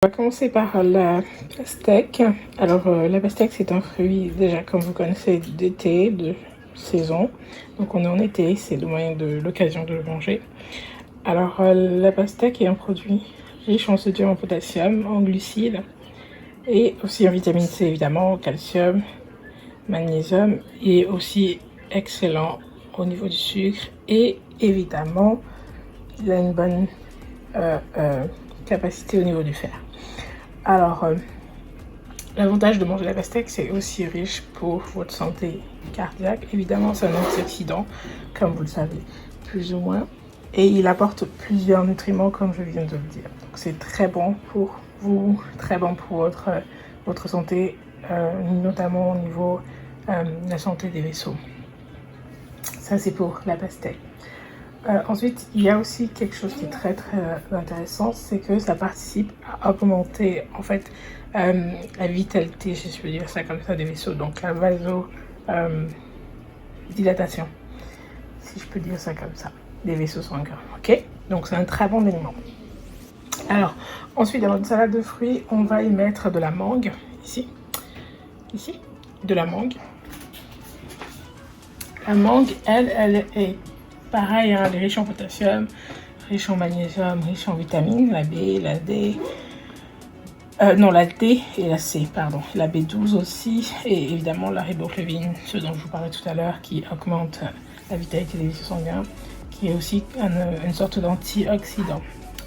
On va commencer par la pastèque. Alors la pastèque c'est un fruit déjà comme vous connaissez d'été, de saison. Donc on est en été, c'est l'occasion de le manger. Alors la pastèque est un produit riche en sodium, en potassium, en glucides et aussi en vitamine C évidemment, calcium, magnésium et aussi excellent au niveau du sucre et évidemment il a une bonne capacité au niveau du fer. Alors, l'avantage de manger la pastèque, c'est aussi riche pour votre santé cardiaque. Évidemment, c'est un antioxydant, comme vous le savez, plus ou moins. Et il apporte plusieurs nutriments, comme je viens de le dire. Donc, c'est très bon pour vous, très bon pour votre santé, notamment au niveau de la santé des vaisseaux. Ça, c'est pour la pastèque. Ensuite, il y a aussi quelque chose qui est très intéressant, c'est que ça participe à augmenter en fait la vitalité, si je peux dire ça comme ça, des vaisseaux, donc la vasodilatation, si je peux dire ça comme ça, des vaisseaux sanguins, ok? Donc c'est un très bon aliment. Alors, ensuite, dans notre salade de fruits, on va y mettre de la mangue, ici, de la mangue. La mangue, elle est pareil, hein, elle est riche en potassium, riche en magnésium, riche en vitamines, la B, la D, la D et la C, pardon. La B12 aussi, et évidemment la riboflavine, ce dont je vous parlais tout à l'heure, qui augmente la vitalité des vaisseaux sanguins, qui est aussi une sorte d'antioxydant.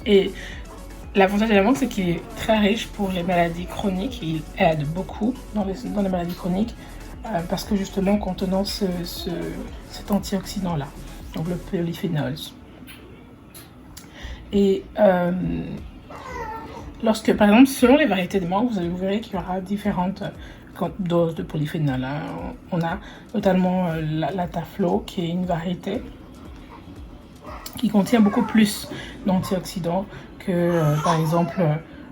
Et l'avantage de la mangue, c'est qu'il est très riche pour les maladies chroniques, il aide beaucoup dans les maladies chroniques, parce que justement contenant cet antioxydant-là, donc le polyphénol. Et lorsque, par exemple, selon les variétés de mangue, vous verrez qu'il y aura différentes doses de polyphénol. Hein. On a notamment la Taflo, qui est une variété qui contient beaucoup plus d'antioxydants que, par exemple,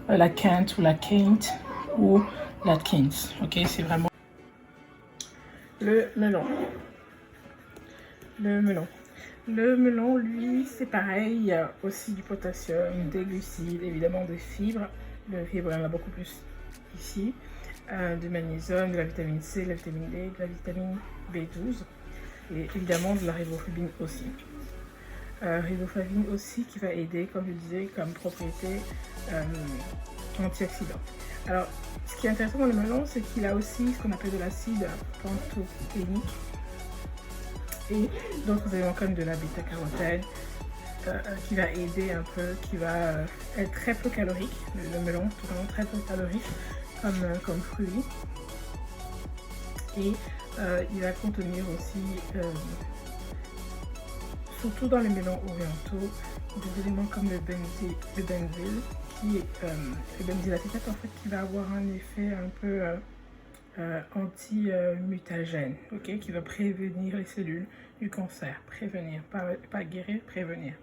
la Kent ou la Kent ou l'Atkins. Ok, c'est vraiment le melon. Le melon, lui, c'est pareil, il y a aussi du potassium, des glucides, évidemment des fibres. Le fibre, il y en a beaucoup plus ici. Du magnésium, de la vitamine C, de la vitamine D, de la vitamine B12 et évidemment de la riboflavine aussi. Riboflavine aussi qui va aider, comme je disais, comme propriété antioxydant. Alors, ce qui est intéressant dans le melon, c'est qu'il a aussi ce qu'on appelle de l'acide pantothénique et d'autres éléments comme de la bêta-carotène qui va aider un peu, qui va être très peu calorique. Le melon, totalement très peu calorique comme fruit. Et il va contenir aussi, surtout dans les melons orientaux, des éléments comme le benzyle, qui est le benzylacétate en fait, qui va avoir un effet un peu anti-mutagène, ok, qui va prévenir les cellules du cancer, prévenir, pas guérir, prévenir.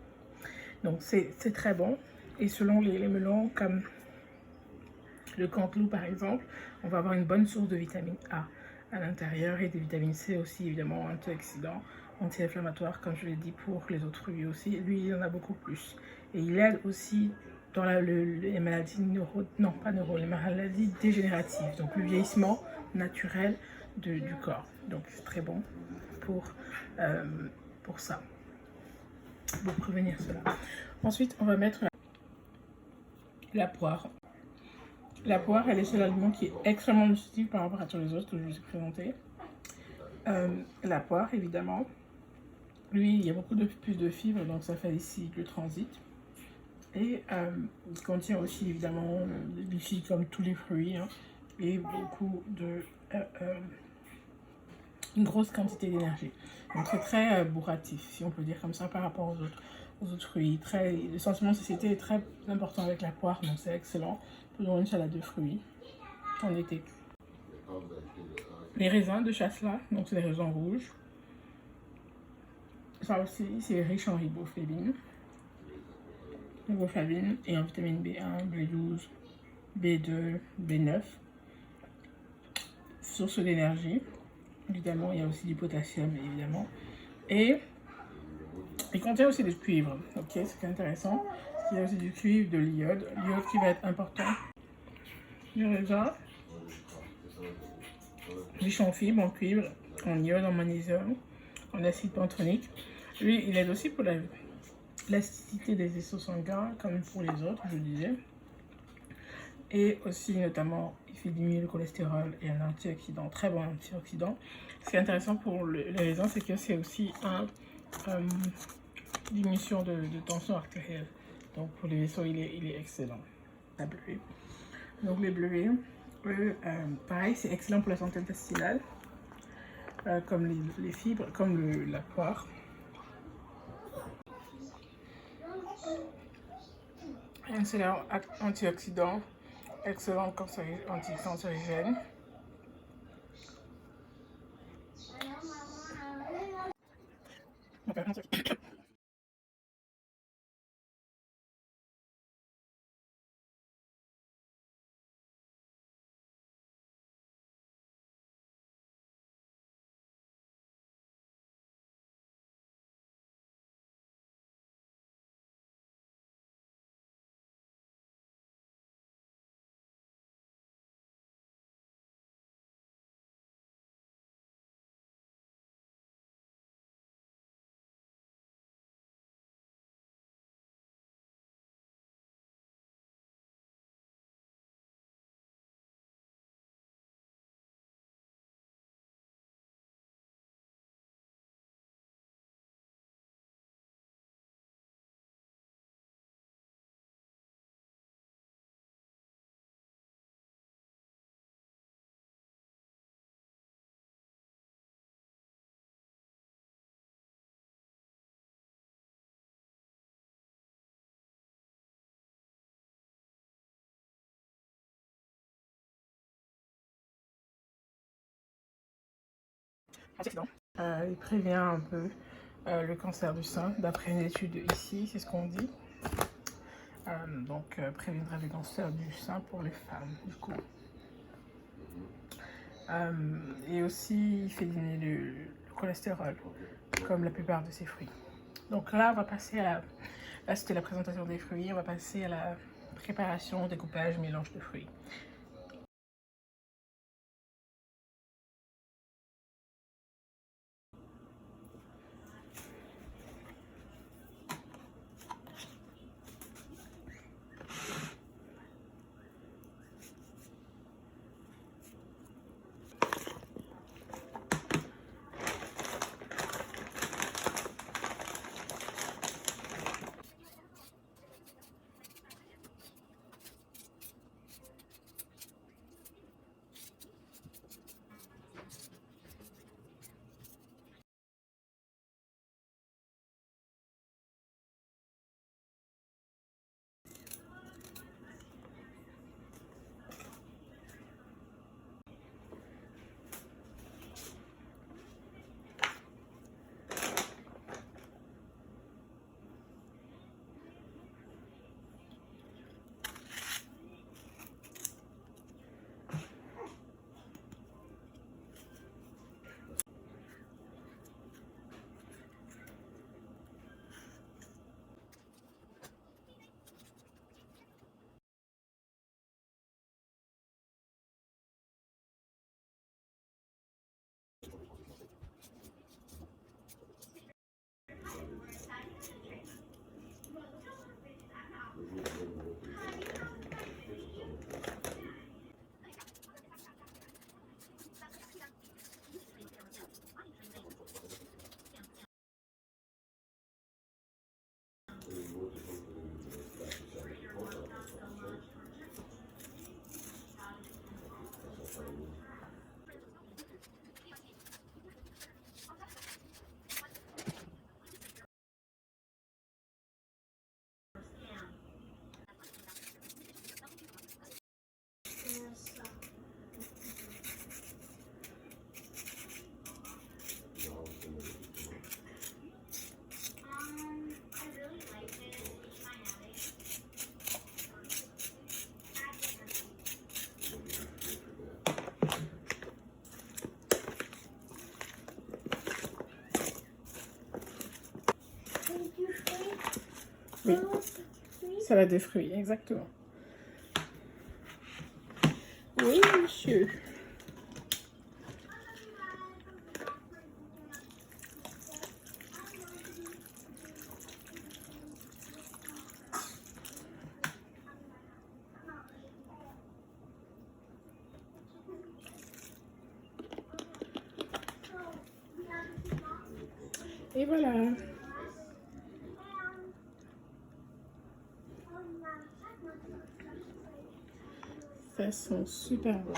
Donc c'est très bon. Et selon les melons comme le canteloup par exemple, on va avoir une bonne source de vitamine A à l'intérieur et des vitamines C aussi, évidemment antioxydants, anti-inflammatoires comme je l'ai dit pour les autres fruits aussi. Lui il en a beaucoup plus et il aide aussi dans les maladies les maladies dégénératives, donc le vieillissement naturel du corps. Donc c'est très bon pour ça, pour prévenir cela. Ensuite, on va mettre la poire. La poire, elle est seul aliment qui est extrêmement nutritif par rapport à tous les autres que je vous ai présentés. La poire, évidemment, lui, il y a beaucoup plus de fibres, donc ça facilite le transit. Et il contient aussi évidemment des glucides comme tous les fruits, hein, et beaucoup une grosse quantité d'énergie. Donc c'est très bourratif, si on peut dire comme ça, par rapport aux autres fruits. Le sentiment de satiété est très important avec la poire, donc c'est excellent pour une salade de fruits en été. Les raisins de Chasselas, donc c'est les raisins rouges. Ça aussi, c'est riche en riboflavine et en vitamine B1, B12, B2, B9. Source d'énergie. Évidemment, il y a aussi du potassium, évidemment. Et il contient aussi du cuivre. Ok, c'est intéressant. Il y a aussi du cuivre, de l'iode. L'iode qui va être important du raisin, riche en fibres, en cuivre, en iode, en magnésium, en acide pantothnique. Lui, il aide aussi pour l'acidité des vaisseaux sanguins, comme pour les autres, je disais. Et aussi, notamment, il fait diminuer le cholestérol et un antioxydant, très bon antioxydant. Ce qui est intéressant pour les raisins, c'est que c'est aussi une diminution de tension artérielle. Donc, pour les vaisseaux, il est excellent. La bleuée. Donc, les bleuets, eux, pareil, c'est excellent pour la santé intestinale, comme les fibres, comme la poire. Excellent antioxydant, excellent anticancérigène. Il prévient un peu le cancer du sein, d'après une étude ici, c'est ce qu'on dit. Donc, préviendrait le cancer du sein pour les femmes, du coup. Et aussi, il fait diminuer le cholestérol, comme la plupart de ses fruits. Donc là, on va passer à là, c'était la présentation des fruits. On va passer à la préparation, découpage, mélange de fruits. Oui, salade de fruits, exactement. Oui, monsieur. Et voilà. Ça sent super bon.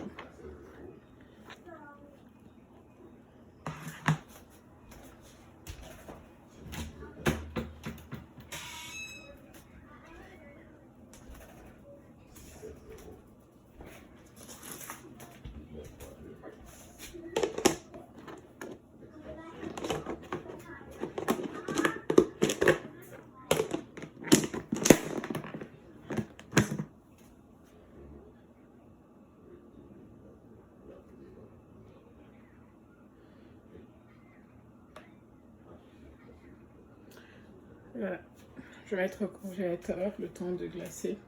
Voilà. Je vais mettre au congélateur le temps de glacer.